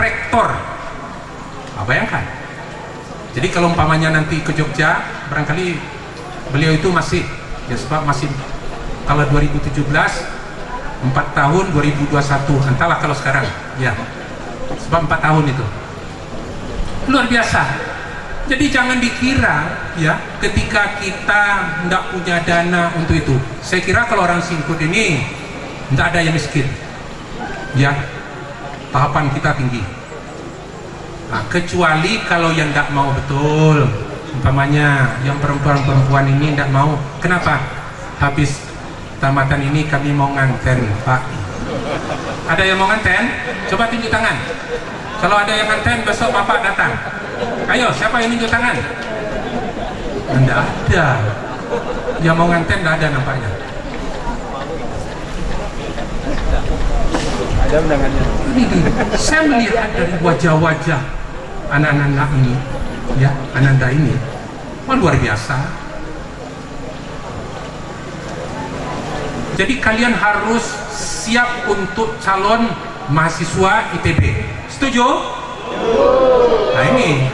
rektor. Bayangkan. Jadi kalau umpamanya nanti ke Jogja, barangkali beliau itu masih, ya sebab masih kalau 2017 4 tahun, 2021 entahlah kalau sekarang, ya sebab 4 tahun itu luar biasa. Jadi jangan dikira ya ketika kita tidak punya dana untuk itu. Saya kira kalau orang Singkut ini tidak ada yang miskin, ya tahapan kita tinggi. Nah, kecuali kalau yang tidak mau betul, umpamanya yang perempuan ini tidak mau. Kenapa? Habis tamatan ini kami mau nganten, Pak. Ada yang mau nganten? Coba tunjuk tangan. Kalau ada yang nganten, besok Bapak datang. Ayo, siapa yang tunjuk tangan? Tidak ada. Yang mau nganten tidak ada nampaknya. Ada undangannya. Saya melihat dari wajah-wajah anak-anak ini, ya, ananda ini, luar biasa. Jadi kalian harus siap untuk calon mahasiswa ITB. Setuju? Nah ini,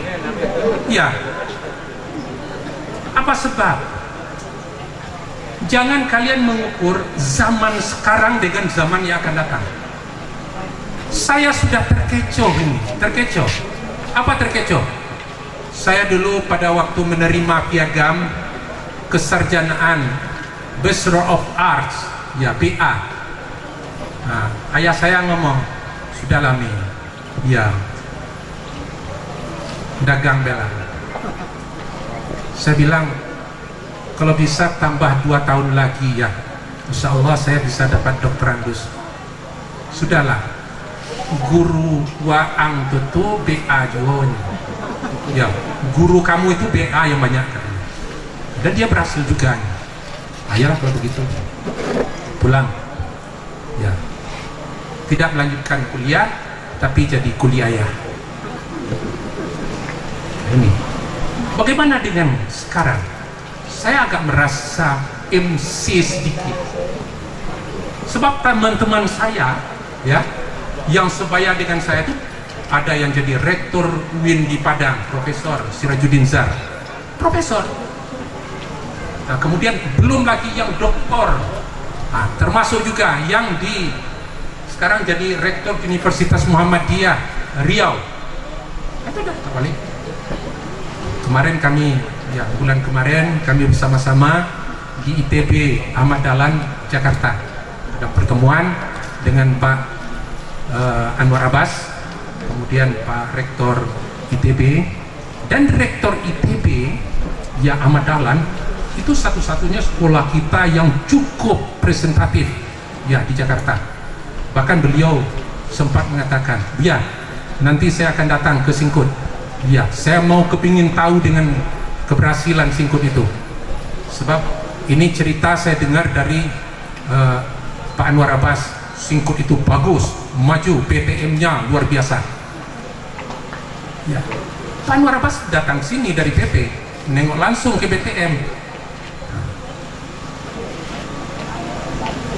ya. Apa sebab? Jangan kalian mengukur zaman sekarang dengan zaman yang akan datang. Saya sudah terkecoh ini, terkecoh. Apa terkecoh? Saya dulu pada waktu menerima piagam kesarjanaan Bachelor of Arts, ya BA. Nah, ayah saya ngomong, sudahlah Mi, ya dagang bela. Saya bilang, kalau bisa tambah 2 tahun lagi ya, insya Allah saya bisa dapat doktorandus. Sudahlah, guru waang itu BA juga. Ya, guru kamu itu BA yang banyak katanya. Dan dia berhasil juga. Ayolah kalau begitu, pulang. Ya, tidak melanjutkan kuliah, tapi jadi kuliah ya. Ini. Bagaimana dengan sekarang? Saya agak merasa MC sedikit. Sebab teman-teman saya, ya, yang sebaya dengan saya itu ada yang jadi rektor UIN di Padang, Profesor Sirajuddin Zar, profesor. Nah, kemudian belum lagi yang doktor, nah, termasuk juga yang di sekarang jadi rektor Universitas Muhammadiyah Riau. Itu udah terbalik. Kemarin kami, ya bulan kemarin kami bersama-sama di ITB Ahmad Dahlan Jakarta ada pertemuan dengan Pak Anwar Abbas, kemudian Pak Rektor ITB dan Rektor ITB ya Ahmad Dahlan. Itu satu-satunya sekolah kita yang cukup presentatif ya di Jakarta. Bahkan beliau sempat mengatakan, ya nanti saya akan datang ke Singkut, ya saya mau kepingin tahu dengan keberhasilan Singkut itu. Sebab ini cerita saya dengar dari Pak Anwar Abbas, Singkut itu bagus, maju, PTM-nya luar biasa. Ya, Pak Anwar Abbas datang sini dari PP, nengok langsung ke BTM.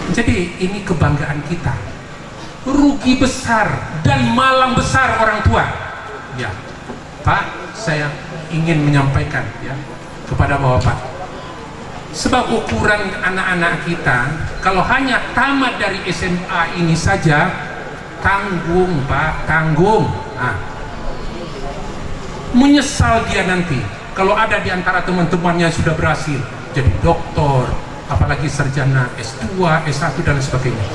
Jadi ini kebanggaan kita. Rugi besar dan malang besar orang tua. Ya, Pak, saya ingin menyampaikan ya kepada Bapak. Sebab ukuran anak-anak kita, kalau hanya tamat dari SMA ini saja, tanggung Pak, tanggung. Nah, menyesal dia nanti kalau ada di antara teman-temannya sudah berhasil jadi doktor, apalagi sarjana S2, S1 dan sebagainya.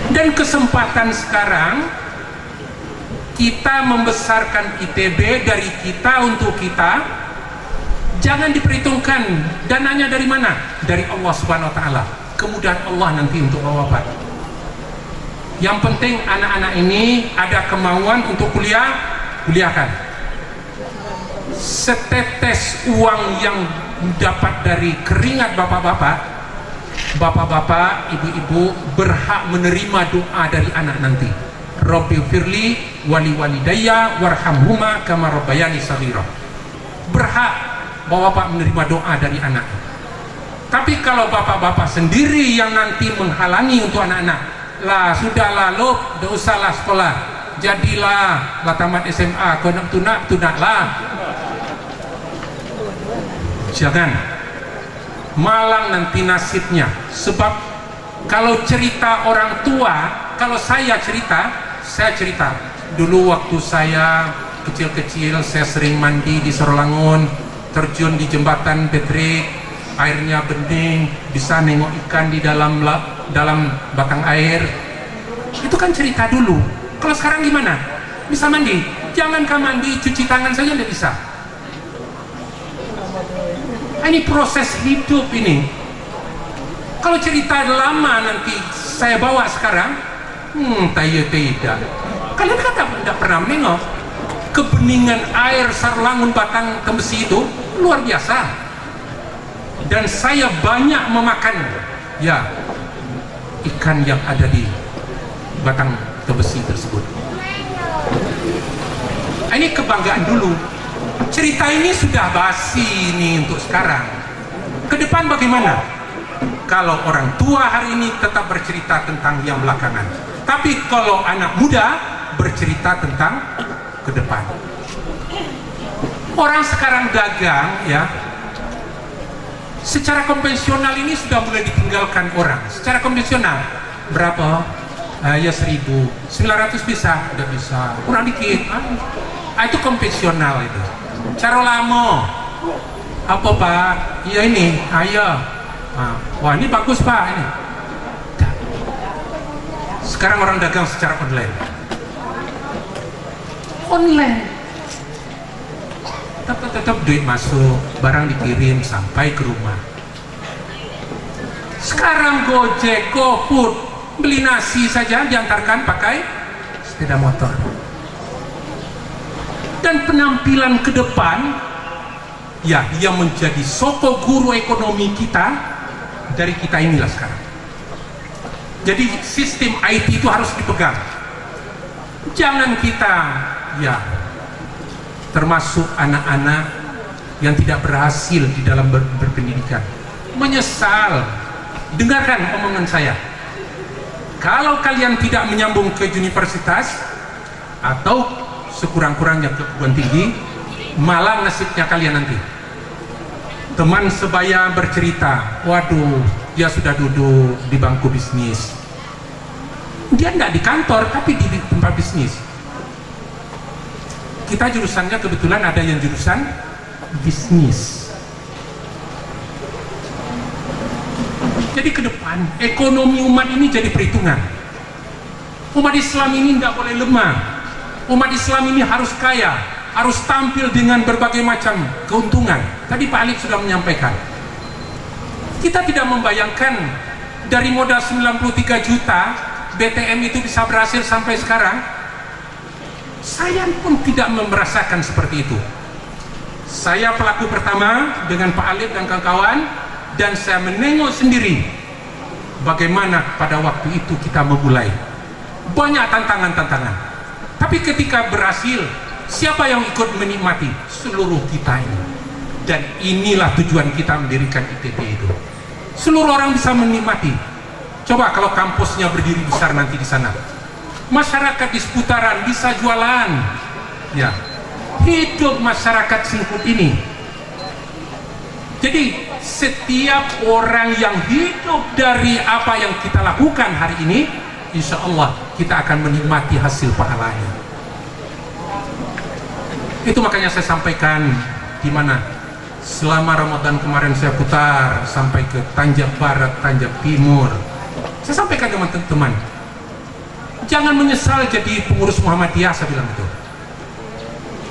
Dan kesempatan sekarang kita membesarkan ITB dari kita untuk kita, jangan diperhitungkan dananya dari mana, dari Allah Subhanahu Wa Taala, kemudahan Allah nanti untuk Bapak. Yang penting anak-anak ini ada kemauan untuk kuliah, kuliahkan. Setetes uang yang dapat dari keringat bapak-bapak, bapak-bapak, ibu-ibu berhak menerima doa dari anak nanti. Rabbi firli wali walidayya warhamhuma kama rabbayani shaghira. Berhak bapak-bapak menerima doa dari anak. Tapi kalau bapak-bapak sendiri yang nanti menghalangi untuk anak-anak, lah sudahlah lo, tidak usahlah sekolah, jadilah lah tamat SMA, kau nak tunak lah. Jangan, malang nanti nasibnya. Sebab kalau cerita orang tua, kalau saya cerita dulu waktu saya kecil-kecil, saya sering mandi di Sorolangun, terjun di jembatan Petrik, airnya bening, bisa nengok ikan di dalam batang air. Itu kan cerita dulu. Kalau sekarang gimana? Bisa mandi? Jangankan mandi, cuci tangan saja tidak bisa. Ini proses hidup ini. Kalau cerita lama nanti saya bawa sekarang, tidak. Kalian kan tidak pernah menengok kebeningan air Sorolangun Batang Tembesi itu luar biasa. Dan saya banyak memakan ikan yang ada di Batang Tembesi tersebut. Ini kebanggaan dulu. Cerita ini sudah basi ini untuk sekarang. Ke depan bagaimana? Kalau orang tua hari ini tetap bercerita tentang yang belakangan, tapi kalau anak muda bercerita tentang ke depan. Orang sekarang dagang secara konvensional ini sudah mulai ditinggalkan orang. Secara konvensional berapa? 1.900 bisa, udah bisa, kurang dikit. Itu konvensional itu. Cara lama apa Pak? Iya ini, ayo. Wah ini bagus Pak ini. Sekarang orang dagang secara online. Tetap duit masuk, barang dikirim sampai ke rumah. Sekarang Gojek, GoFood, beli nasi saja diantarkan pakai sepeda motor. Dan penampilan ke depan yang menjadi soko guru ekonomi kita dari kita inilah sekarang. Jadi sistem IT itu harus dipegang. Jangan kita termasuk anak-anak yang tidak berhasil di dalam berpendidikan menyesal. Dengarkan omongan saya. Kalau kalian tidak menyambung ke universitas atau sekurang-kurangnya ke perguruan tinggi, malang nasibnya kalian nanti. Teman sebaya bercerita, waduh, dia sudah duduk di bangku bisnis. Dia tidak di kantor, tapi di tempat bisnis. Kita jurusannya kebetulan ada yang jurusan bisnis. Jadi ke depan, ekonomi umat ini jadi perhitungan. Umat Islam ini tidak boleh lemah. Umat Islam ini harus kaya, harus tampil dengan berbagai macam keuntungan. Tadi Pak Alif sudah menyampaikan. Kita tidak membayangkan dari modal 93 juta BTM itu bisa berhasil sampai sekarang. Saya pun tidak merasakan seperti itu. Saya pelaku pertama dengan Pak Alif dan kawan-kawan, dan saya menengok sendiri bagaimana pada waktu itu kita memulai. Banyak tantangan-tantangan. Tapi ketika berhasil, siapa yang ikut menikmati? Seluruh kita ini. Dan inilah tujuan kita mendirikan ITB itu. Seluruh orang bisa menikmati. Coba kalau kampusnya berdiri besar nanti di sana, masyarakat di seputaran bisa jualan. Hidup masyarakat Singkut ini. Jadi setiap orang yang hidup dari apa yang kita lakukan hari ini, insya Allah kita akan menikmati hasil pahalanya. Itu makanya saya sampaikan di mana selama Ramadan kemarin saya putar sampai ke Tanjab Barat, Tanjab Timur. Saya sampaikan ke teman-teman, jangan menyesal jadi pengurus Muhammadiyah, saya bilang itu.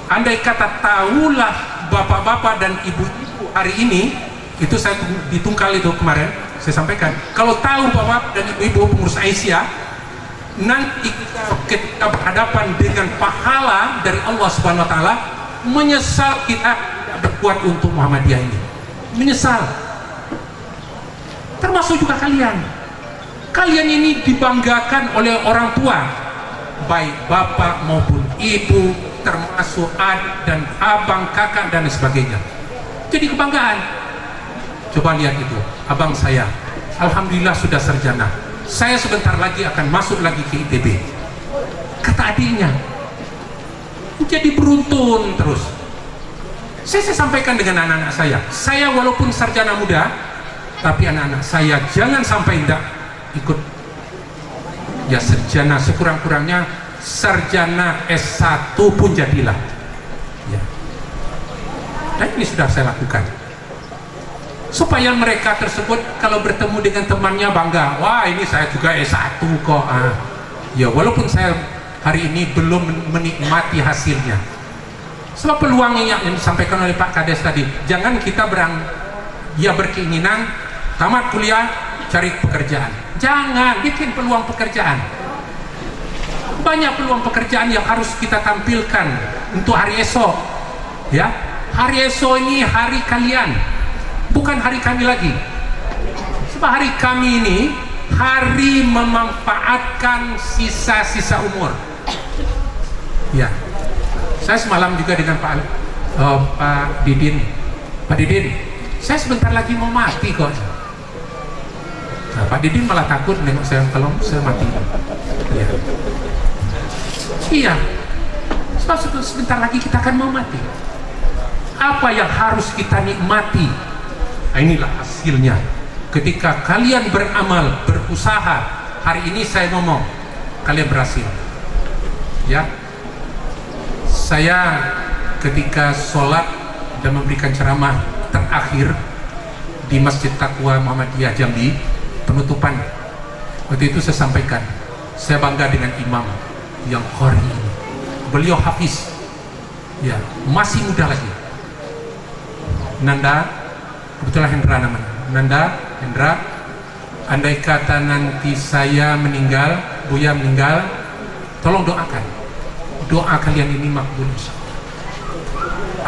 Andai kata tahulah bapak-bapak dan ibu-ibu hari ini, itu saya di Tungkal itu kemarin saya sampaikan, kalau tahu bapak dan ibu-ibu pengurus Aisyah, nanti kita berhadapan dengan pahala dari Allah Subhanahu Wa Taala, menyesal kita tidak berbuat untuk Muhammadiyah ini, menyesal. Termasuk juga kalian. Kalian ini dibanggakan oleh orang tua, baik bapak maupun ibu, termasuk adik dan abang, kakak dan sebagainya. Jadi kebanggaan. Coba lihat itu, abang saya, alhamdulillah sudah sarjana. Saya sebentar lagi akan masuk lagi ke ITB. Kata adiknya. Jadi beruntun terus. Saya sampaikan dengan anak-anak saya walaupun sarjana muda, tapi anak-anak saya jangan sampai tidak ikut ya sarjana, sekurang-kurangnya sarjana S1 pun jadilah ya. Dan ini sudah saya lakukan supaya mereka tersebut kalau bertemu dengan temannya bangga, wah ini saya juga S1 kok. Ya walaupun saya hari ini belum menikmati hasilnya. Sebab peluang yang disampaikan oleh Pak Kades tadi, jangan kita berkeinginan tamat kuliah cari pekerjaan. Jangan bikin peluang pekerjaan. Banyak peluang pekerjaan yang harus kita tampilkan untuk hari esok. Ya, hari esok ini hari kalian, bukan hari kami lagi. Sebab hari kami ini hari memanfaatkan sisa-sisa umur. Ya, saya semalam juga dengan Pak Didin. Pak Didin, saya sebentar lagi mau mati kok. Nah, Pak Didin malah takut nengok saya kalau saya mati. Ya. Iya, sebab sebentar lagi kita akan mau mati. Apa yang harus kita nikmati? Nah, inilah hasilnya. Ketika kalian beramal, berusaha, hari ini saya ngomong, kalian berhasil. Ya. Saya ketika sholat dan memberikan ceramah terakhir di Masjid Taqwa Muhammadiyah Jambi, penutupan, waktu itu saya sampaikan, saya bangga dengan imam yang qari ini. Beliau hafiz, ya masih muda lagi. Nanda, kebetulan Hendra namanya. Nanda, Hendra, andai kata nanti saya meninggal, Buya meninggal, tolong doakan. Doa kalian ini makbul.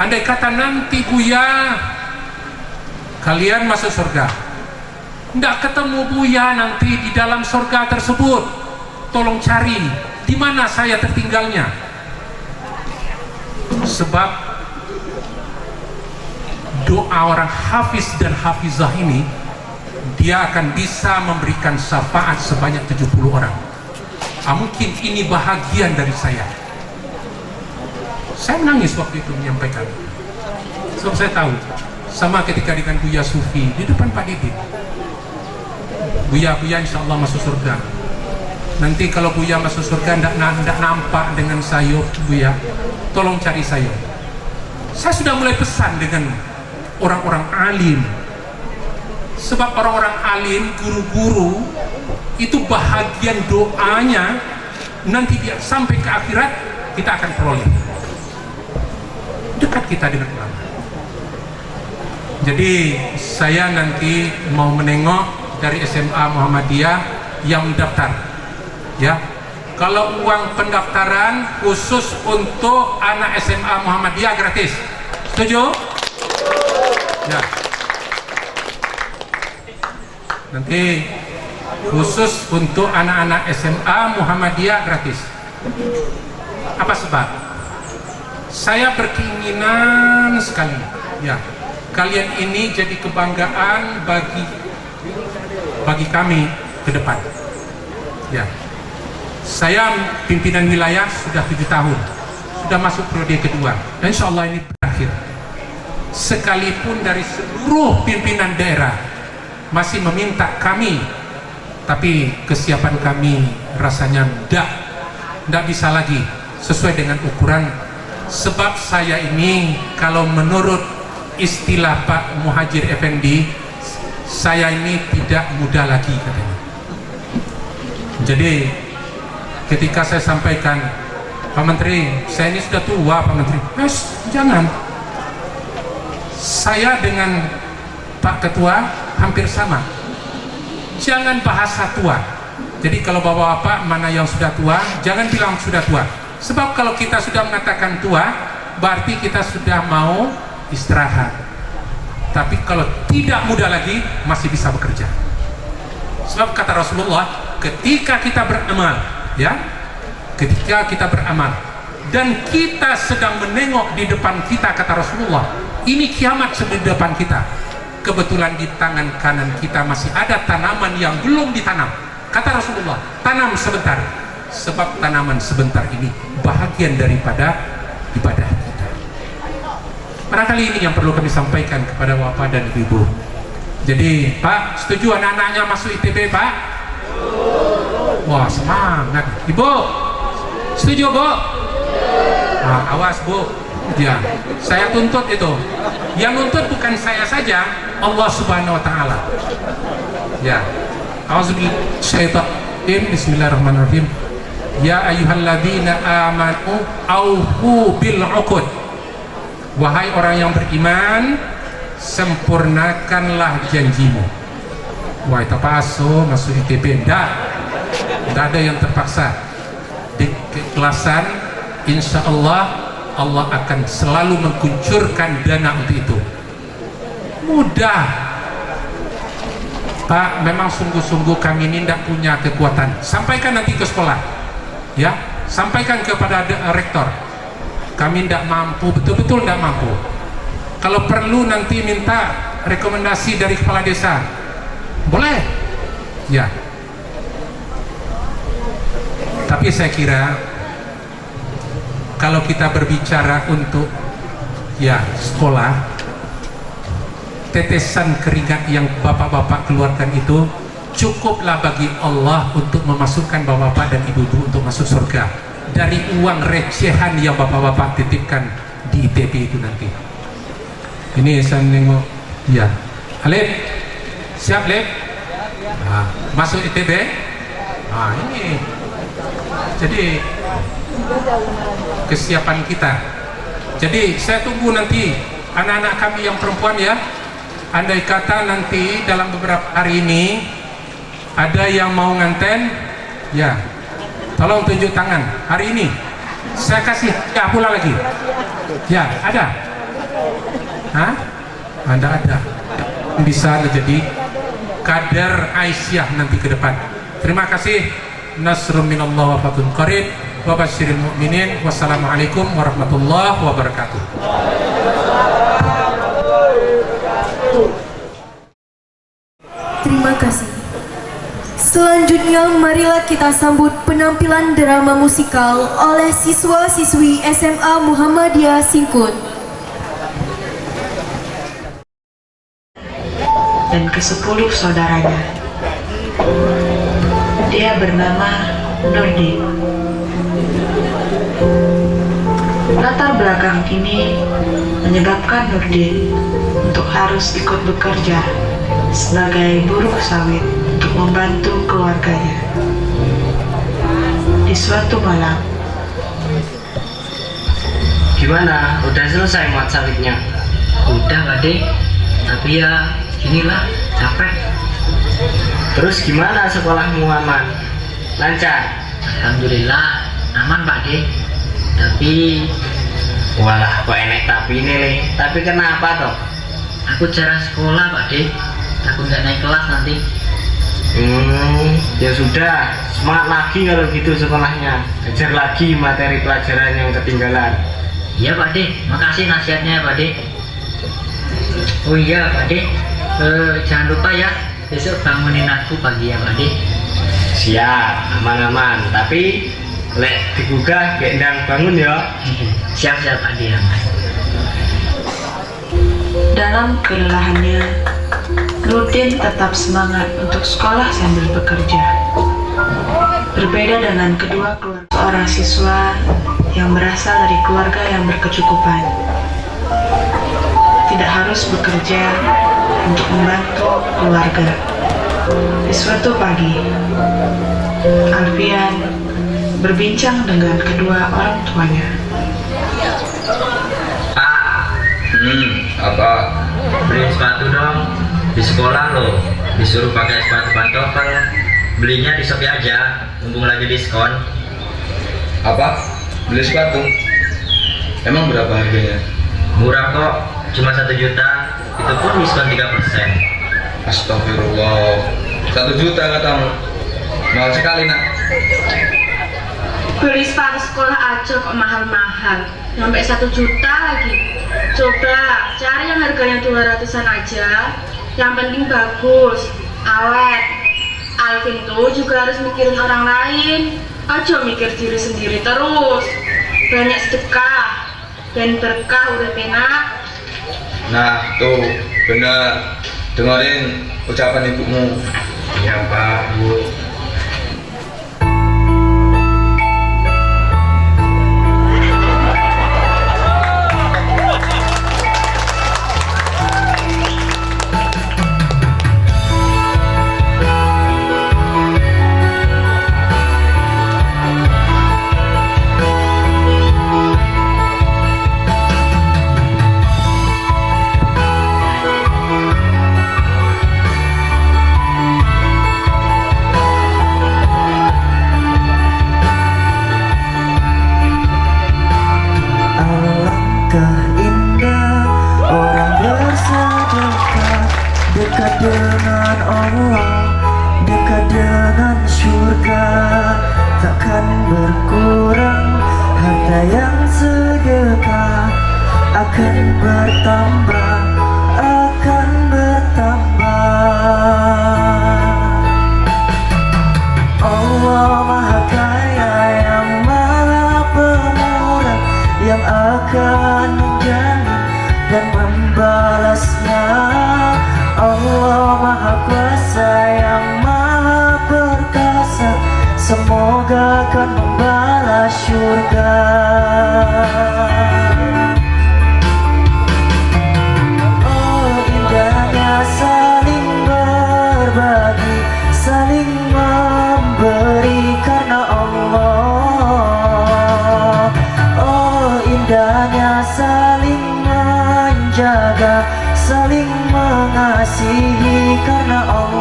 Andai kata nanti Buya kalian masuk surga, tidak ketemu Buya nanti di dalam surga tersebut, tolong cari di mana saya tertinggalnya. Sebab doa orang hafiz dan hafizah ini, dia akan bisa memberikan syafaat sebanyak 70 orang. Mungkin ini bahagian dari saya. Saya menangis waktu itu menyampaikan, sebab saya tahu sama ketika dengan Buya Sufi di depan Pak Didin, Buya insya Allah masuk surga. Nanti kalau Buya masuk surga tidak nampak dengan saya, Buya tolong cari saya. Saya sudah mulai pesan dengan orang-orang alim, sebab orang-orang alim, guru-guru itu bahagian doanya nanti dia sampai ke akhirat kita akan peroleh. Dekat kita dengan ulama. Jadi saya nanti mau menengok dari SMA Muhammadiyah yang mendaftar, ya. Kalau uang pendaftaran khusus untuk anak SMA Muhammadiyah gratis, setuju? Ya. Nanti khusus untuk anak-anak SMA Muhammadiyah gratis. Apa sebab? Saya berkeinginan sekali, ya, kalian ini jadi kebanggaan bagi kami ke depan. Ya, saya pimpinan wilayah sudah 7 tahun, sudah masuk periode kedua, dan insya Allah ini berakhir. Sekalipun dari seluruh pimpinan daerah masih meminta kami, tapi kesiapan kami rasanya tidak bisa lagi sesuai dengan ukuran. Sebab saya ini kalau menurut istilah Pak Muhajir Effendi, saya ini tidak muda lagi katanya. Jadi ketika saya sampaikan, Pak Menteri, saya ini sudah tua Pak Menteri. Jangan. Saya dengan Pak Ketua hampir sama. Jangan bahasa tua. Jadi kalau bapak-bapak mana yang sudah tua, jangan bilang sudah tua. Sebab kalau kita sudah mengatakan tua, berarti kita sudah mau istirahat. Tapi kalau tidak muda lagi, masih bisa bekerja. Sebab kata Rasulullah, ketika kita beramal, ya, ketika kita beramal dan kita sedang menengok di depan kita, kata Rasulullah, ini kiamat sedang di depan kita. Kebetulan di tangan kanan kita masih ada tanaman yang belum ditanam. Kata Rasulullah, tanam sebentar. sebab tanaman sebentar ini bahagian daripada ibadah kita. Barangkali ini yang perlu kami sampaikan kepada bapak dan ibu. Jadi Pak, setuju anak-anaknya masuk ITB Pak? Wah, semangat. Ibu, setuju Bu? Nah, awas Bu, ya, saya tuntut itu. Yang nuntut bukan saya saja, Allah Subhanahu Wa Taala. Ya, Auzubillahi Bismillahirrahmanirrahim. Ya ayyuhalladzina amanu aufu bil uqud. Wahai orang yang beriman, sempurnakanlah janjimu. Wah, itu paso masuk ITB, tidak ada yang terpaksa. Di keikhlasan, insya Allah akan selalu mengkuncurkan dana untuk itu. Mudah Pak, memang sungguh-sungguh kami ini tidak punya kekuatan. Sampaikan nanti ke sekolah, ya, sampaikan kepada rektor. Kami tidak mampu, betul-betul tidak mampu. Kalau perlu nanti minta rekomendasi dari kepala desa, boleh, ya. Tapi saya kira kalau kita berbicara untuk ya sekolah, tetesan keringat yang bapak-bapak keluarkan itu cukuplah bagi Allah untuk memasukkan bapak-bapak dan ibu-ibu untuk masuk surga dari uang recehan yang bapak-bapak titipkan di ITB itu nanti. Ini saya nengok, ya, Alif, siap Alif? Nah, masuk ITB? Nah, ini jadi kesiapan kita. Jadi saya tunggu nanti anak-anak kami yang perempuan, ya. Andai kata nanti dalam beberapa hari ini ada yang mau nganten, ya, tolong tunjuk tangan hari ini. Saya kasih ya pula lagi. Ya, ada? Hah? Anda ada. Bisa menjadi kader Aisyah nanti ke depan. Terima kasih. Nasrun minallah wa fathun qarib wa basyiril mu'minin. Wassalamualaikum warahmatullahi wabarakatuh. Terima kasih. Selanjutnya marilah kita sambut penampilan drama musikal oleh siswa-siswi SMA Muhammadiyah Singkut. Dan ke-10 saudaranya. Dia bernama Nurdin. Latar belakang ini menyebabkan Nurdin untuk harus ikut bekerja sebagai buruh sawit untuk membantu keluarganya. Di suatu malam, gimana? Udah selesai muat sawitnya? Udah Pak De, tapi ya ginilah, capek. Terus gimana sekolahmu, aman? Lancar? Alhamdulillah aman Pak De. Tapi walah, kok enek tapi ini Le. Tapi kenapa toh? Aku jarang sekolah Pak De, takut nggak naik kelas nanti. Ya sudah, semangat lagi kalau gitu sekolahnya. Ajar lagi materi pelajaran yang ketinggalan. Iya Pak De, makasih nasihatnya ya Pak De. Oh iya Pak De, jangan lupa ya, besok bangunin aku pagi ya Pak De. Siap, aman-aman. Tapi lek digugah gendang bangun ya. Siap-siap Pak De. dalam kelelahannya, Nurdin tetap semangat untuk sekolah sambil bekerja. Berbeda dengan kedua keluarga, seorang siswa yang berasal dari keluarga yang berkecukupan, tidak harus bekerja untuk membantu keluarga. Di suatu pagi, Alfian berbincang dengan kedua orang tuanya. Apa? Beliin sepatu dong. Di sekolah loh, disuruh pakai sepatu pantofel. Belinya di Shopee aja, mumpung lagi diskon. Apa? Beli sepatu? Emang berapa harganya? Murah kok, cuma 1 juta. Itu pun diskon 3%. Astagfirullah, 1 juta katamu? Mahal sekali nak. Beli sepatu sekolah aja kok mahal-mahal, sampai 1 juta lagi. Coba cari yang harganya 200-an aja, yang penting bagus, awet. Alvin tuh juga harus mikirin orang lain, Aja mikir diri sendiri terus. Banyak sedekah dan berkah urip enak. Nah tuh bener, dengerin ucapan ibumu. Iya Pak, Bu. Alangkah indah orang bersedekah, dekat dengan Allah, dekat dengan surga. Takkan berkurang harta yang sedekah, akan bertambah, akan bertambah. Allah Maha Kaya yang Maha Pemurah, yang akan menjamin dan membalasnya. Allah Maha Kuasa yang Maha Perkasa, semoga akan membalas surga. Oh indahnya saling berbagi, saling memberi karena Allah. Oh indahnya saling menjaga, saling mengasihi karena Allah.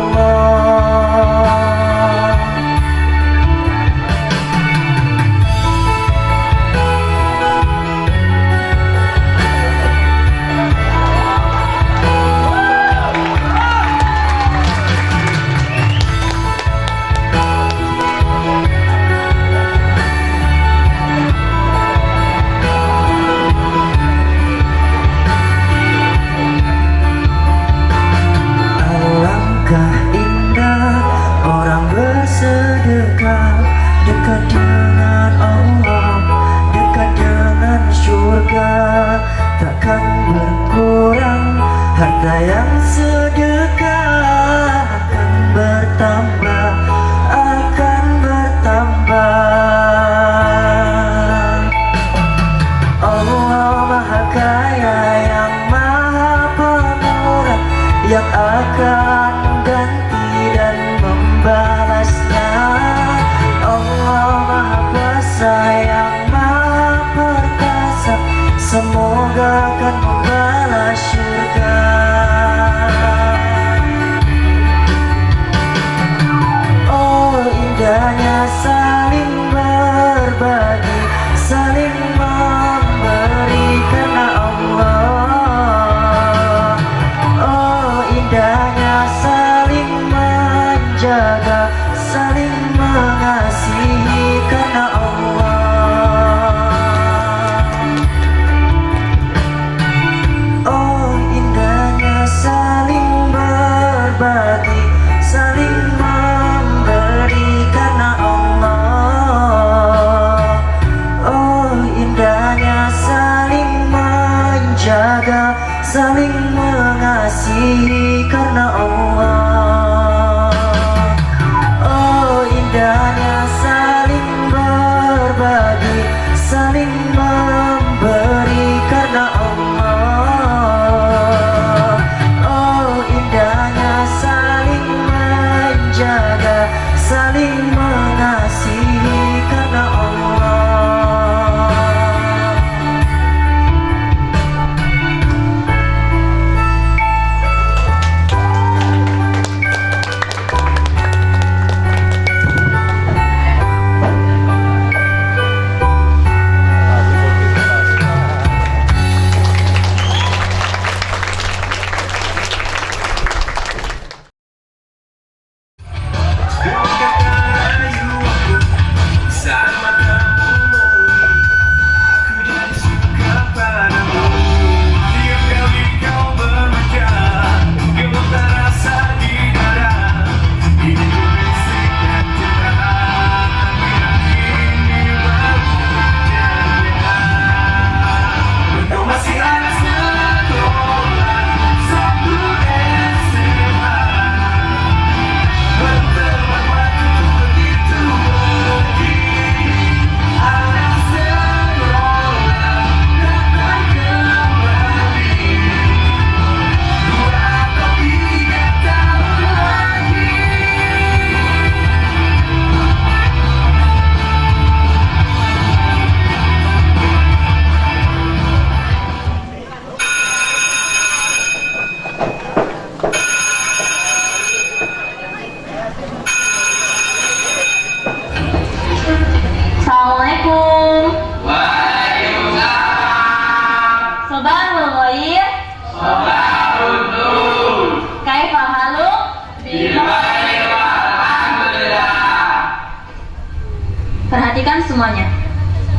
Alangkah indah orang bersedekah, dekat dengan Allah, dekat dengan surga. Takkan berkurang harta yang sedekah, akan bertambah, akan bertambah. Allah Maha Kaya yang Maha Pemurah, yang akan mengganti dan membalasnya. Allah Maha Kuasa yang Maha Perkasa, semoga akan membalas surga. Oh indahnya saling berbagi, saling memberi karena Allah. Oh indahnya saling menjaga, saling mengasihi karena Allah. Oh indahnya saling berbagi, saling memberi karena Allah. Oh indahnya saling menjaga, saling mengasihi karena Allah. Oh indahnya saling berbagi, saling memberi karena Allah. Oh indahnya saling menjaga, saling mengasihi karena Allah.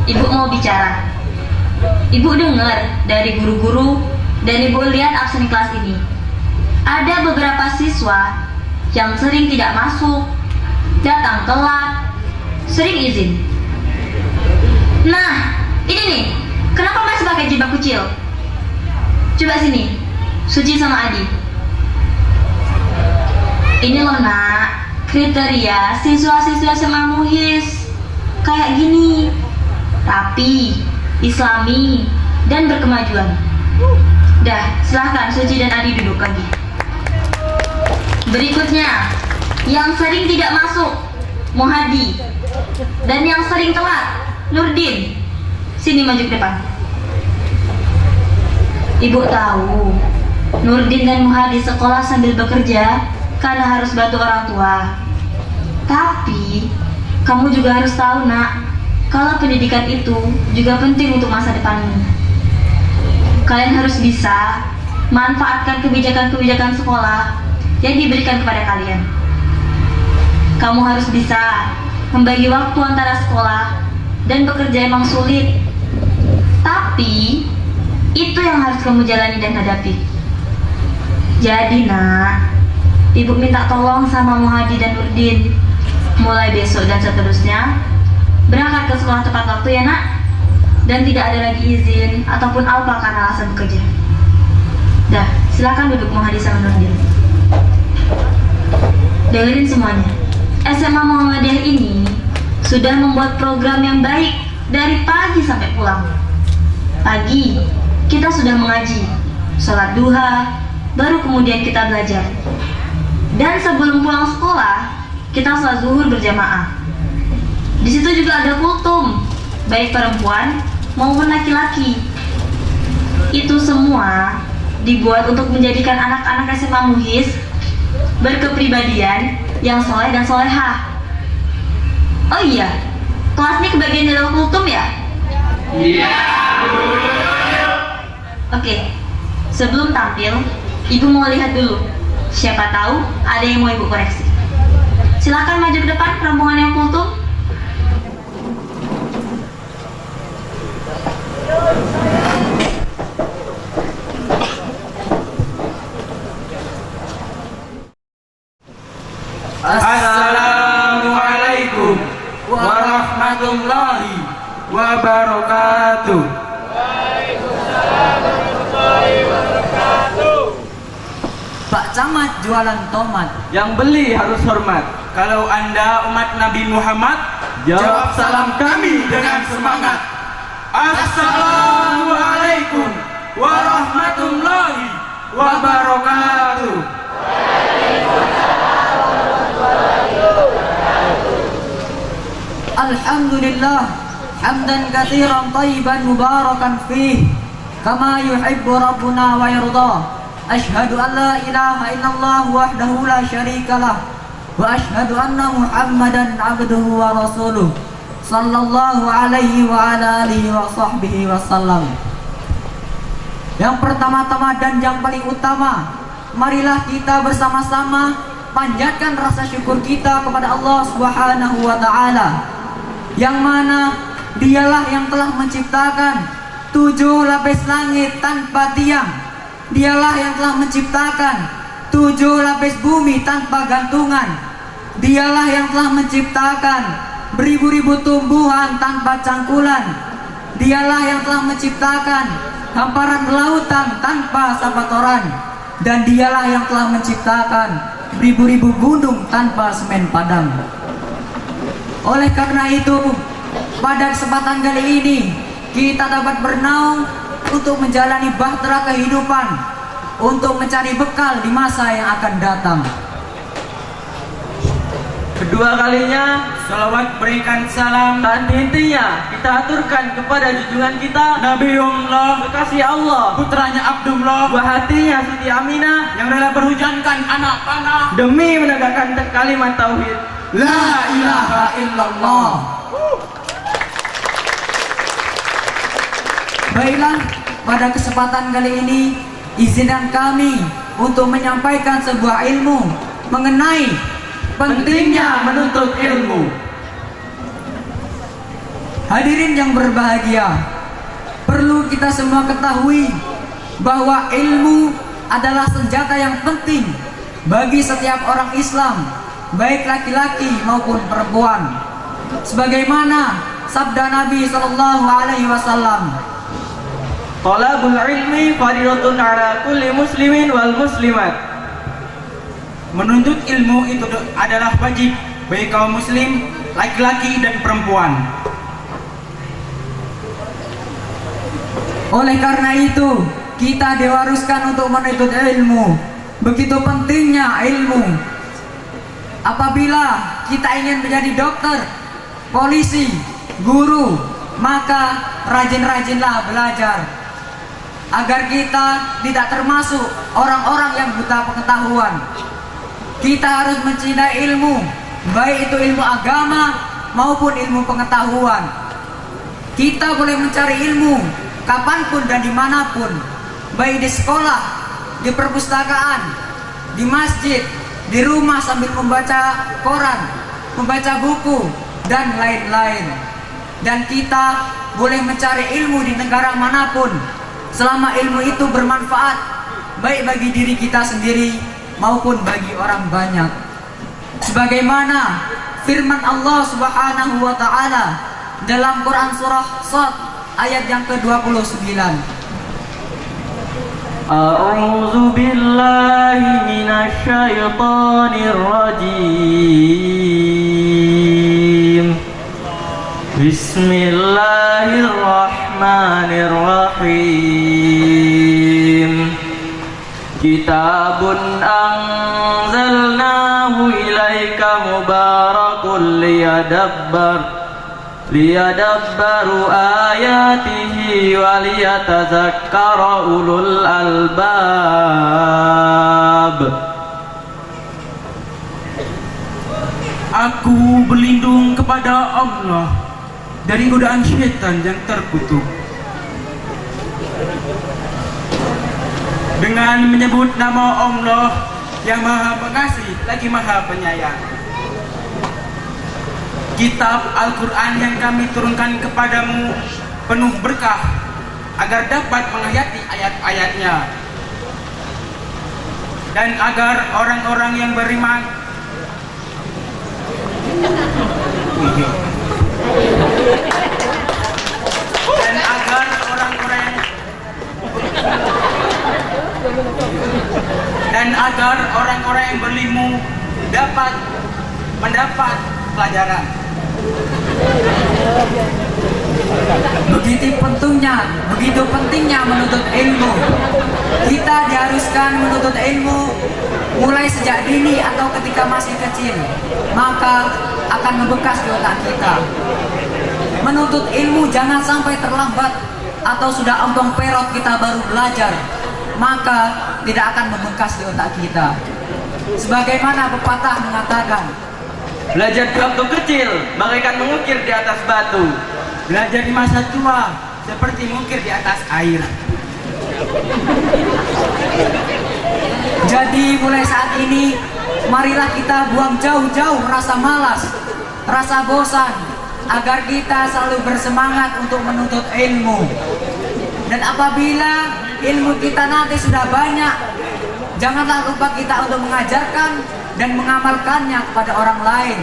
Ibu mau bicara. Ibu dengar dari guru-guru dan ibu lihat absen kelas ini. Ada beberapa siswa yang sering tidak masuk, datang telat, sering izin. Nah, ini nih, kenapa masih pakai jilbab kecil? Coba sini, Suci sama Adi. Ini loh nak, kriteria siswa-siswa SMA Muhis. Kayak gini, rapi, islami, dan berkemajuan. Dah, silahkan Suci dan Adi duduk lagi. Berikutnya, yang sering tidak masuk, Muhadi. Dan yang sering telat, Nurdin. Sini maju ke depan. Ibu tahu, Nurdin dan Muhadi sekolah sambil bekerja karena harus bantu orang tua. Tapi, kamu juga harus tahu nak, kalau pendidikan itu juga penting untuk masa depanmu. Kalian harus bisa manfaatkan kebijakan-kebijakan sekolah yang diberikan kepada kalian. Kamu harus bisa membagi waktu antara sekolah dan bekerja emang sulit. Tapi, itu yang harus kamu jalani dan hadapi. Jadi nak, ibu minta tolong sama Muhadi dan Nurdin. Mulai besok dan seterusnya, berangkat ke sekolah tepat waktu ya nak. Dan tidak ada lagi izin ataupun alpa karena alasan bekerja. Dah, silakan duduk Muhadi sama Nurdin. Dengerin semuanya. SMA Muhammadiyah ini sudah membuat program yang baik dari pagi sampai pulang. Pagi, kita sudah mengaji, sholat duha, baru kemudian kita belajar. Dan sebelum pulang sekolah, kita sholat zuhur berjamaah. Di situ juga ada kultum, baik perempuan maupun laki-laki. Itu semua dibuat untuk menjadikan anak-anak SMA Muhis berkepribadian yang soleh dan solehah. Oh iya, kelas ini kebagian dalam kultum ya? Iya. Oke, sebelum tampil, ibu mau lihat dulu. Siapa tahu ada yang mau ibu koreksi. Silakan maju ke depan rombongan yang kultum. Assalamualaikum warahmatullahi wabarakatuh. Pak Camat jualan tomat, Yang beli harus hormat. Kalau Anda umat Nabi Muhammad, jawab salam kami dengan semangat. Assalamualaikum warahmatullahi wabarakatuh. Alhamdulillah hamdan katsiran thayyiban mubarakan fih kama yuhibbu rabbuna wa yarda. Asyhadu an la ilaha illallah wahdahu la syarikalah wa asyhadu anna Muhammadan abduhu wa rasuluh sallallahu alaihi wa ala alihi wa sahbihi wasallam. Yang pertama-tama dan yang paling utama, marilah kita bersama-sama panjatkan rasa syukur kita kepada Allah Subhanahu wa taala, yang mana dialah yang telah menciptakan 7 lapis langit tanpa tiang. Dialah yang telah menciptakan 7 lapis bumi tanpa gantungan. Dialah yang telah menciptakan beribu-ribu tumbuhan tanpa cangkulan. Dialah yang telah menciptakan hamparan lautan tanpa sabatoran. Dan dialah yang telah menciptakan beribu-ribu gunung tanpa semen padang. Oleh karena itu, pada kesempatan kali ini kita dapat bernaung untuk menjalani bahtera kehidupan, untuk mencari bekal di masa yang akan datang. Kedua kalinya, salawat berikan salam dan intinya kita aturkan kepada junjungan kita Nabiullah, kekasih Allah, putranya Abdullah, buah hatinya Siti Aminah, yang rela berhujankan anak panah demi menegakkan kalimat tauhid La ilaha illallah. Baiklah, pada kesempatan kali ini izinkan kami untuk menyampaikan sebuah ilmu mengenai pentingnya menuntut ilmu. Hadirin yang berbahagia, perlu kita semua ketahui bahwa ilmu adalah senjata yang penting bagi setiap orang Islam, baik laki-laki maupun perempuan. Sebagaimana sabda Nabi SAW, Talabul ilmi fardhatun ala kulli muslimin wal muslimat. Menuntut ilmu itu adalah wajib bagi kaum muslim, laki-laki dan perempuan. oleh karena itu kita diharuskan untuk menuntut ilmu. Begitu pentingnya ilmu. Apabila kita ingin menjadi dokter, polisi, guru, maka rajin-rajinlah belajar agar kita tidak termasuk orang-orang yang buta pengetahuan. Kita harus mencintai ilmu, baik itu ilmu agama maupun ilmu pengetahuan. Kita boleh mencari ilmu kapanpun dan dimanapun, baik di sekolah, di perpustakaan, di masjid, di rumah sambil membaca koran, membaca buku, dan lain-lain. Dan kita boleh mencari ilmu di negara manapun, selama ilmu itu bermanfaat, baik bagi diri kita sendiri maupun bagi orang banyak. Sebagaimana firman Allah Subhanahu wa Ta'ala dalam Quran surah Shad ayat yang ke-29. A'udzu billahi minasy syaithanir rajim. Bismillahirrahmanirrahim. Kitabun anzalnahu ilaika mubarakun liyadabbaru ayatihi wa liyatadzakkara ulul albab. Aku berlindung kepada Allah dari godaan syaitan yang terkutuk, dengan menyebut nama Allah yang Maha Pengasih lagi Maha Penyayang. Kitab Al-Quran yang kami turunkan kepadamu penuh berkah agar dapat menghayati ayat-ayatnya, dan agar orang-orang yang beriman dan agar orang-orang yang berilmu dapat mendapat pelajaran. Begitu pentingnya menuntut ilmu. Kita diharuskan menuntut ilmu mulai sejak dini atau ketika masih kecil, maka akan membekas di otak kita. Menuntut ilmu jangan sampai terlambat atau sudah ompong perot kita baru belajar, maka tidak akan membekas di otak kita. Sebagaimana pepatah mengatakan, belajar di waktu kecil bagaikan mengukir di atas batu. Belajar di masa tua seperti mengukir di atas air. Jadi mulai saat ini, marilah kita buang jauh-jauh rasa malas, rasa bosan, agar kita selalu bersemangat untuk menuntut ilmu. Dan apabila ilmu kita nanti sudah banyak, janganlah lupa kita untuk mengajarkan dan mengamalkannya kepada orang lain.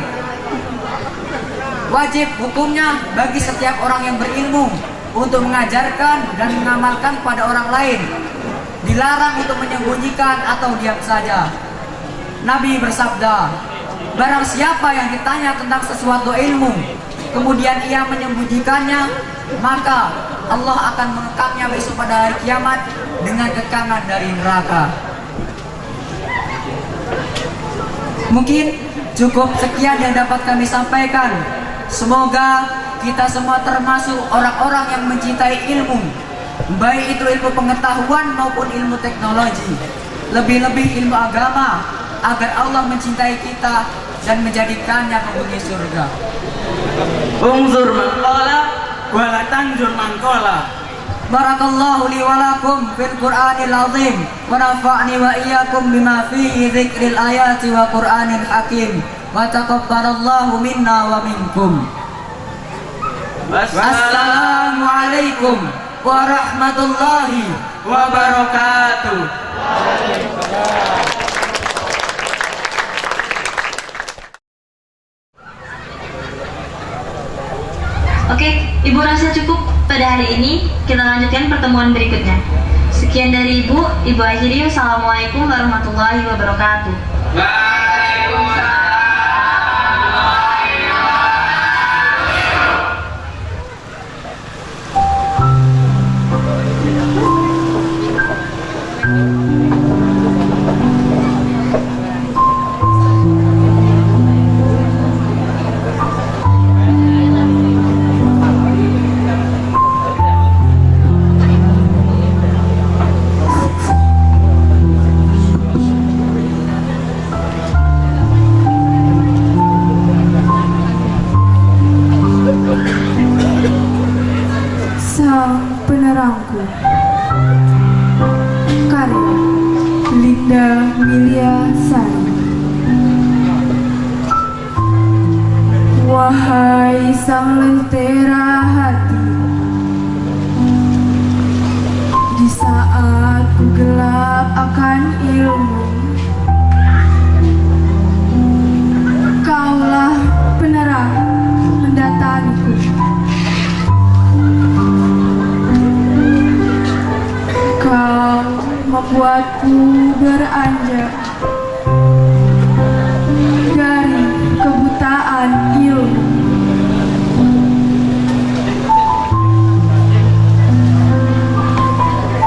Wajib hukumnya bagi setiap orang yang berilmu untuk mengajarkan dan mengamalkan kepada orang lain. Dilarang untuk menyembunyikan atau diam saja. Nabi bersabda, barang siapa yang ditanya tentang sesuatu ilmu, kemudian ia menyembunyikannya, maka Allah akan mengekamnya besok pada hari kiamat dengan kekangan dari neraka. Mungkin cukup sekian yang dapat kami sampaikan. Semoga kita semua termasuk orang-orang yang mencintai ilmu, baik itu ilmu pengetahuan maupun ilmu teknologi, lebih-lebih ilmu agama, agar Allah mencintai kita dan menjadikannya penghuni surga. Unzur man qala wa la tanzur man qala. Barakallahu li wa lakum fil Qur'anil azim wa nafa'ni wa iyyakum bima fihi dzikril ayati wa Qur'anil hakim wa taqabbalallahu minna wa minkum. Wassalamualaikum warahmatullahi wabarakatuh. Oke, Ibu rasa cukup pada hari ini. Kita lanjutkan pertemuan berikutnya. Sekian dari Ibu akhiri. Wassalamualaikum warahmatullahi wabarakatuh. Sang Penerangku. Karya Linda Milia Sari. Wahai sang lentera hati, di saat ku gelap akan ilmu, kaulah penerang mendatangiku. Kau membuatku beranjak dari kebutaan ilmu.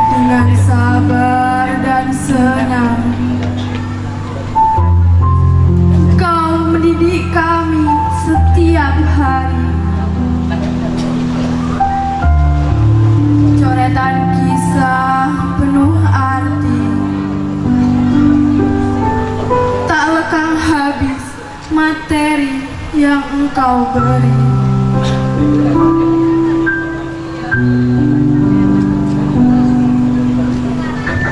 Dengan sabar dan senang, kau mendidik kami setiap hari. Coretan kisah penuh arti, tak lekang habis materi yang engkau beri.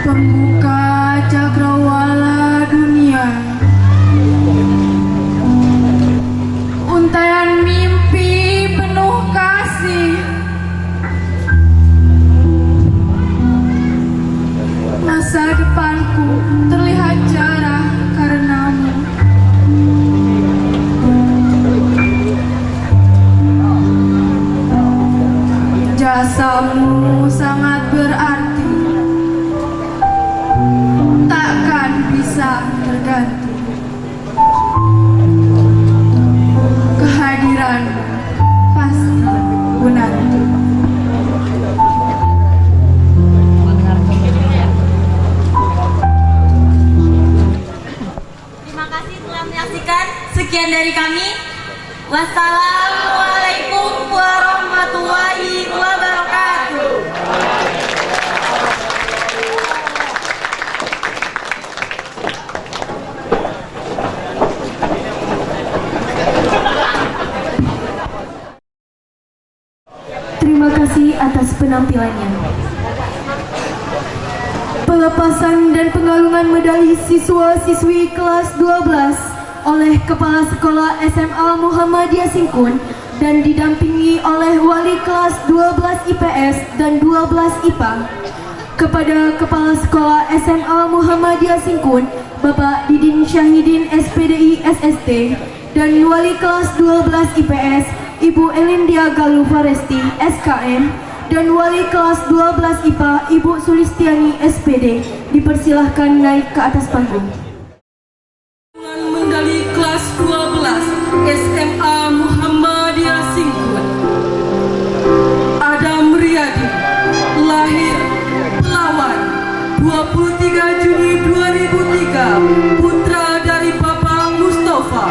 Pembuka cakrawala dunia, untaian mimpi penuh kasih. Masa depanku terlihat cerah karenamu. Jasamu sangat berarti, takkan bisa terganti. Kehadiranmu pasti ku nanti. Terima kasih telah menyaksikan. Sekian dari kami. Wassalamualaikum warahmatullahi wabarakatuh. Terima kasih atas penampilannya. Pelepasan dan pengalungan medali siswa-siswi kelas 12 oleh Kepala Sekolah SMA Muhammadiyah Singkun dan didampingi oleh Wali kelas 12 IPS dan 12 IPA. Kepada Kepala Sekolah SMA Muhammadiyah Singkun, Bapak Didin Syahidin SPDI SST, dan Wali kelas 12 IPS, Ibu Elindia Galuh Faresti SKM, dan Wali kelas 12 IPA, Ibu Sulistiani SPD, dipersilahkan naik ke atas panggung. Mendali kelas 12 SMA Muhammadiyah Singkun, Adam Riyadi, lahir Pelawan 23 Juni 2003, putra dari Bapak Mustafa.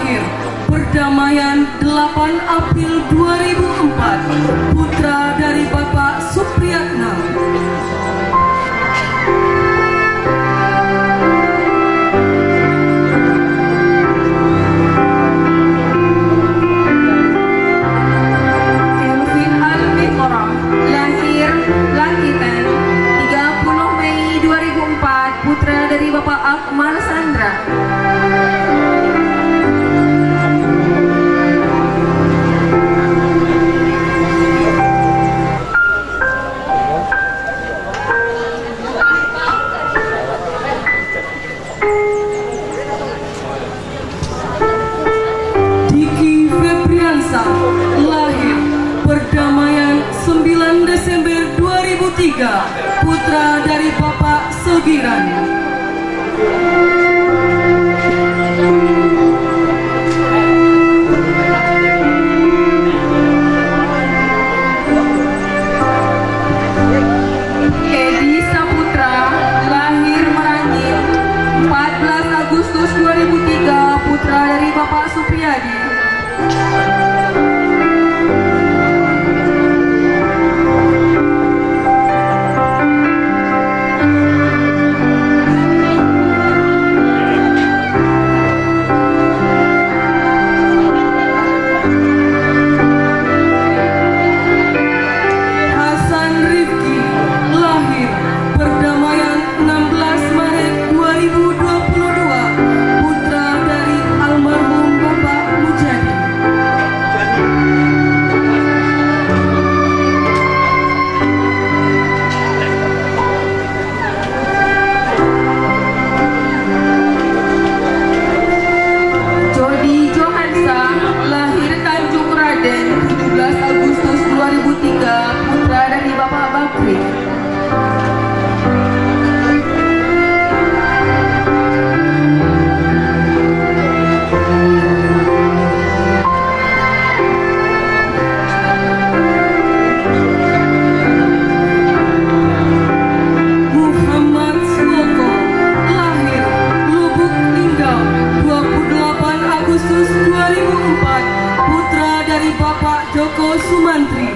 lahir Perdamaian 8 April 2004, putra dari Bapak Supriyatna. Elvin Al-Mihram, lahir Langitan 30 Mei 2004, putra dari Bapak Akmal Sandra. Diki Febriansa, lahir Perdamaian 9 Desember 2003, putra dari Bapak Segiran. Edi Saputra, lahir Merangin 14 Agustus 2003, putra dari Bapak Supriyadi. Hasan Rifki, lahir Perdamaian 16 Maret 2022, putra dari almarhum Bapak Mujadi. Jody Johansa, lahir Tanjung Raden 17 Agustus 2003, putra dari Bapak Bakri. Muhammad Suoko, lahir Lubuk Linggau 28 Agustus 2004, putra dari Bapak Joko Sumantri.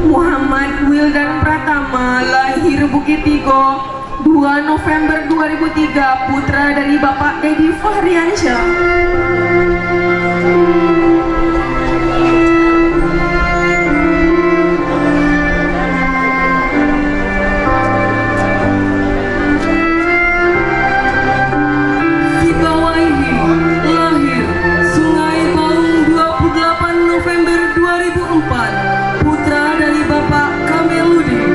Muhammad Wildan Pratama, lahir Bukit Tigo 2 November 2003, putra dari Bapak Edi Fahriansyah. Sibawaihi, lahir Sungai Baung 28 November 2004, putra dari Bapak Kameludin.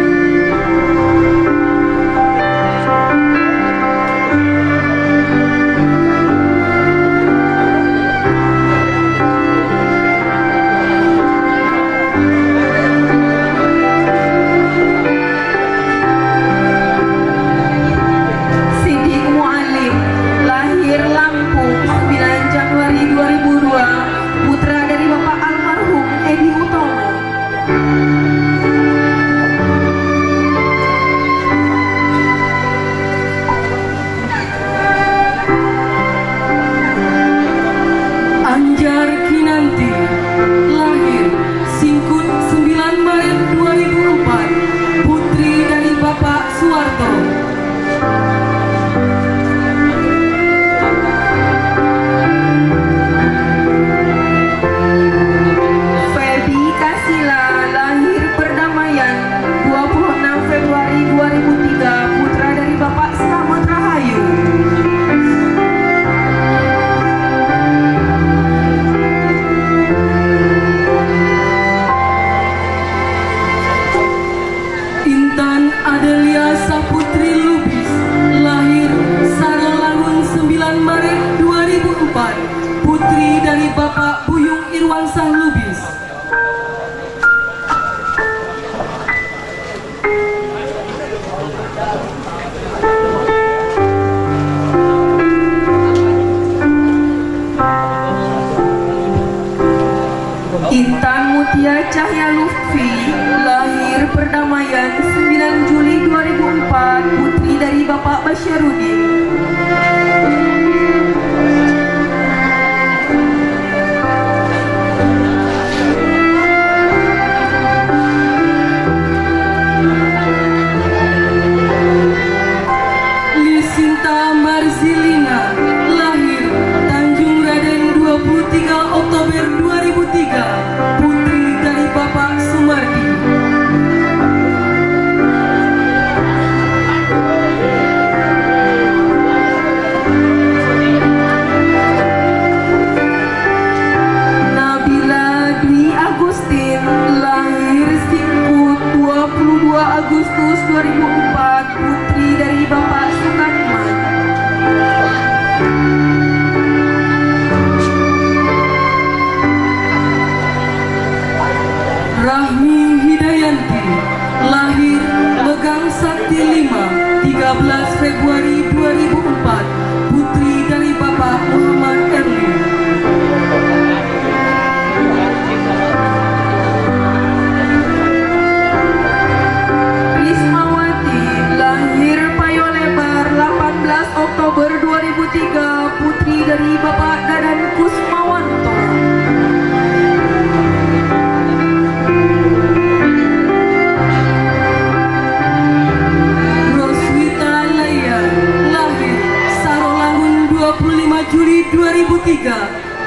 Cahya Lutfi, lahir Perdamaian 9 Juli 2004, putri dari Bapak Basyarudin. Lisinta Marzilina, lahir Tanjung Raden 23 Oktober 2003, putri dari Bapak Sumardi. Nabila Dwi Agustin, lahir Singkut 22 Agustus 2004, putri dari Bapak Sukatman. Rahmi Hidayanti, lahir Megang Sakti 5, 13 Februari 2004, putri dari Bapak Muhammad Erli. Rismawati, lahir Payolebar 18 Oktober 2003, putri dari Bapak Dadan Kusmawanto. Roswita Laya, lahir Sarolangun 25 Juli 2003,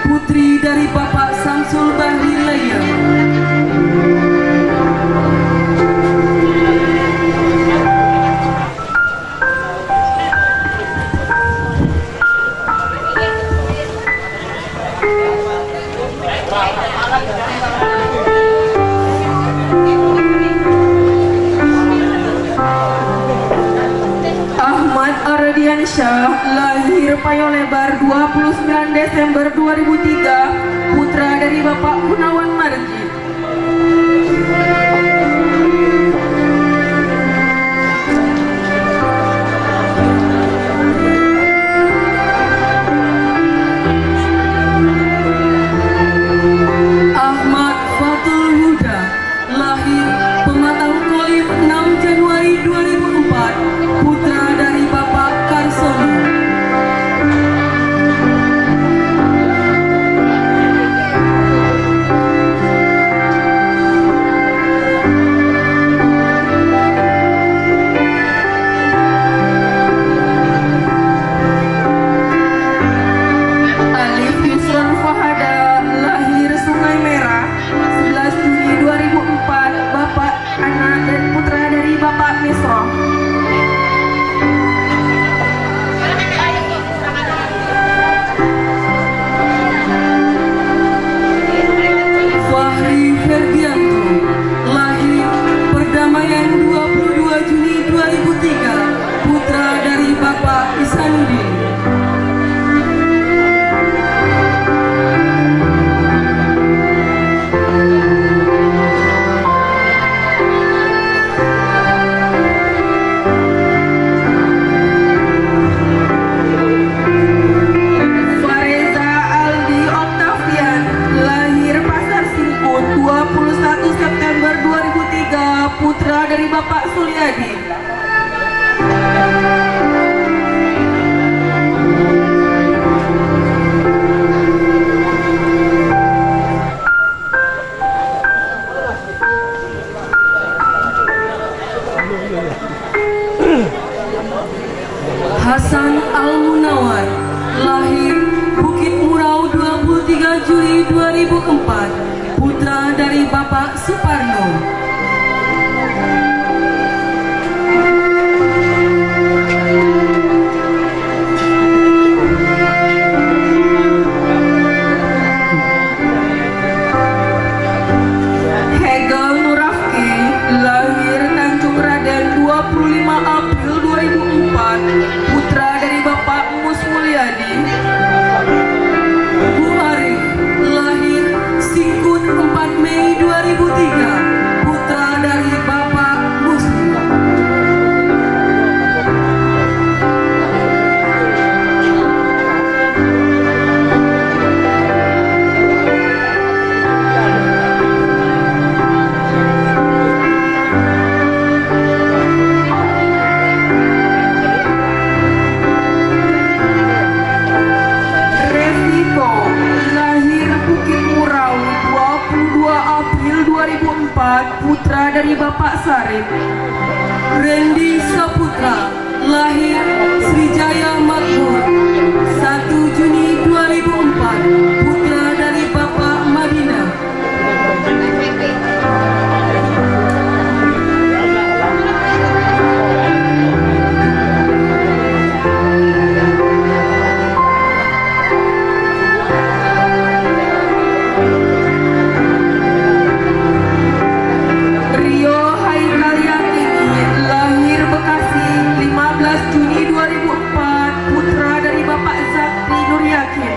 putri dari Bapak Samsul Bahri Laya. Ahmad Ardiansyah, lahir Payolebar 29 Desember 2003, putra dari Bapak Gunawan Marji. Ahmad Fatul Huda, lahir Pematang Kolim 6 Januari 2004, putra dari Bapak Karsono. Alif Yusron Fahada, lahir Sungai Merah 11 Juni 2004, Bapak anak dan putra dari Bapak Misro. Fahri Ferdianto, lahir Perdamaian 22 Juni 2003, putra dari Bapak Isanuddin. Fareza Aldi Octavian, lahir Pasar Singkut 21 September 2003, putra dari Bapak Suliadi. Hasan Al-Munawar, lahir Bukit Murau 23 Juli 2004, putra dari Bapak Suparno. Hegel Nurafki, lahir Tanjung Raden 25 April 2004, putra dari Bapak Mus Mulyadi. Bu Arif, lahir Singkut 4 Mei 2003, Bapak Sarip. Randy Saputra, lahir Srijaya Makmur, 1 Juni 2004, putra dari Bapak Madinah. Rio Haikal Yatini, lahir Bekasi 15 Juni 2004, putra dari Bapak Zakri Nur Yakin.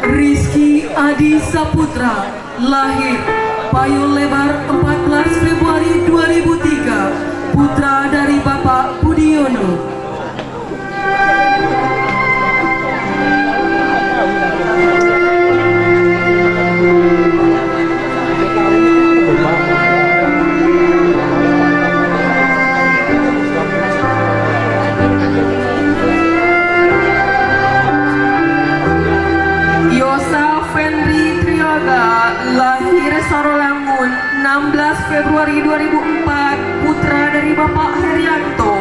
Rizky Adi Saputra, lahir Payung Lebar 14 Februari 2003, putra dari Bapak Budiono. Yosa Fenri Triyoga, lahir Sarolangun 16 Februari 2004, putra dari Bapak Herianto.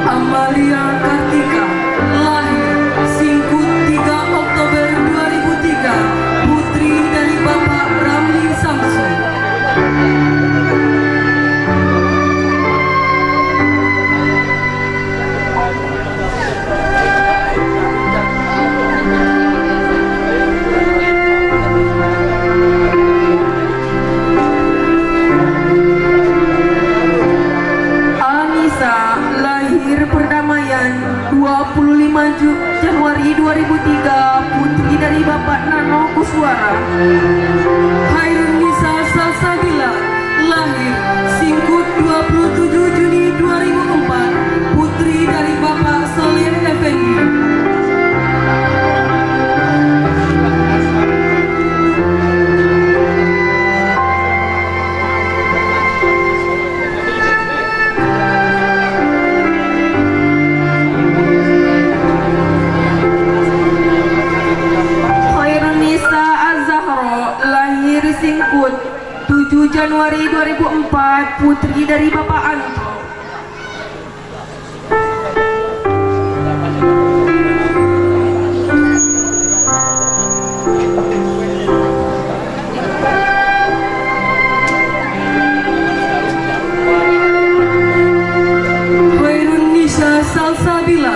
Amalia Kartika, lahir Singkut 3 Oktober 2003, putri dari Bapak Ramli Samsun. Anissa, lahir Perdamaian 25 Januari 2003, putri dari Bapak Nano Kuswara. Hairunisa Salsabila, lahir Singkut 27 Juni 2004, putri dari Bapak Solim Effendi. Khairunisa Az-Zahro, lahir Singkut 7 Januari 2004, putri dari Bapak Anto. Khairunisa Salsabila,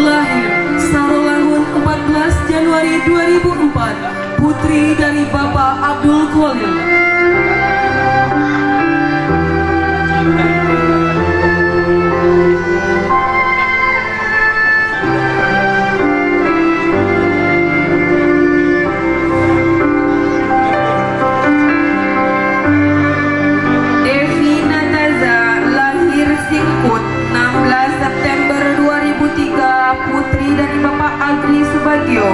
lahir Sarolangun 14 Januari 2004, putri dari Bapak Abdul Khalil. Devi Nataza, lahir Singkut 16 September 2003, putri dari Bapak Agri Subagio.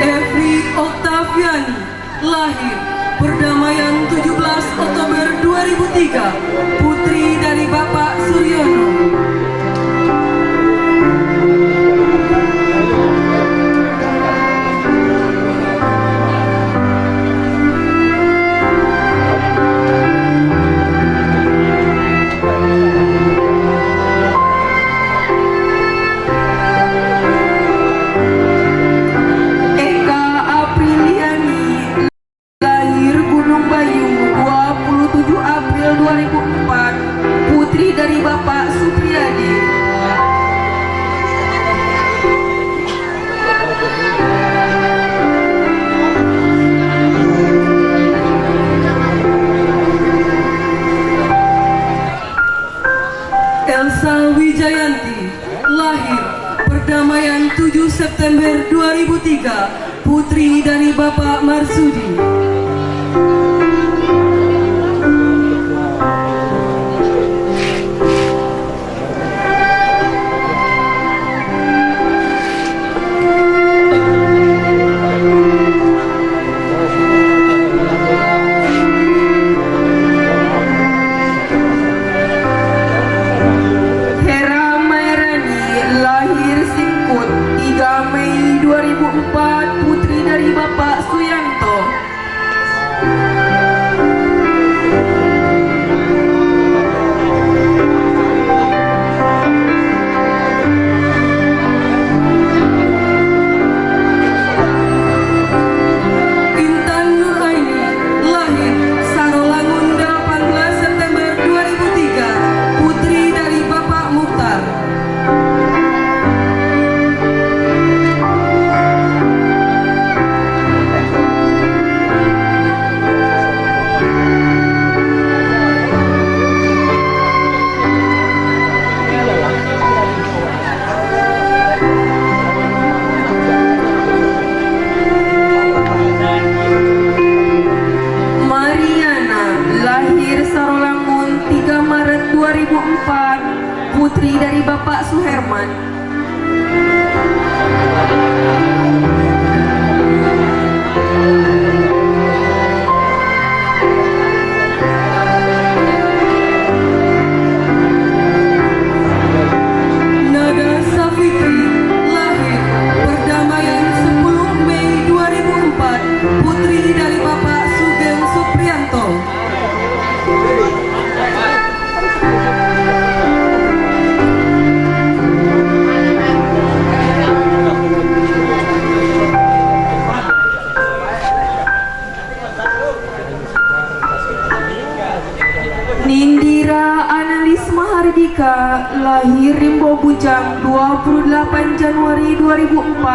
Evri Oktaviani, lahir Perdamaian 17 Oktober 2003, putri dari Bapak Suryono. Eka Apriliani, lahir Gunung Bayu 27 April 2004, Wijayanti, lahir Perdamaian 7 September 2003, putri dari Bapak Marsudi. Putri dari Bapak Suyanto. Intan Nuraini, lahir Sarolangun 18 September 2003, putri dari Bapak Mukhtar. Putri dari Bapak Suherman. Nada Safitri, lahir Perdamaian 10 Mei 2004, putri dari Bapak Sugeng Supriyanto. Nindira Analis Mahardika, lahir Rimbo Bujang 28 Januari 2004,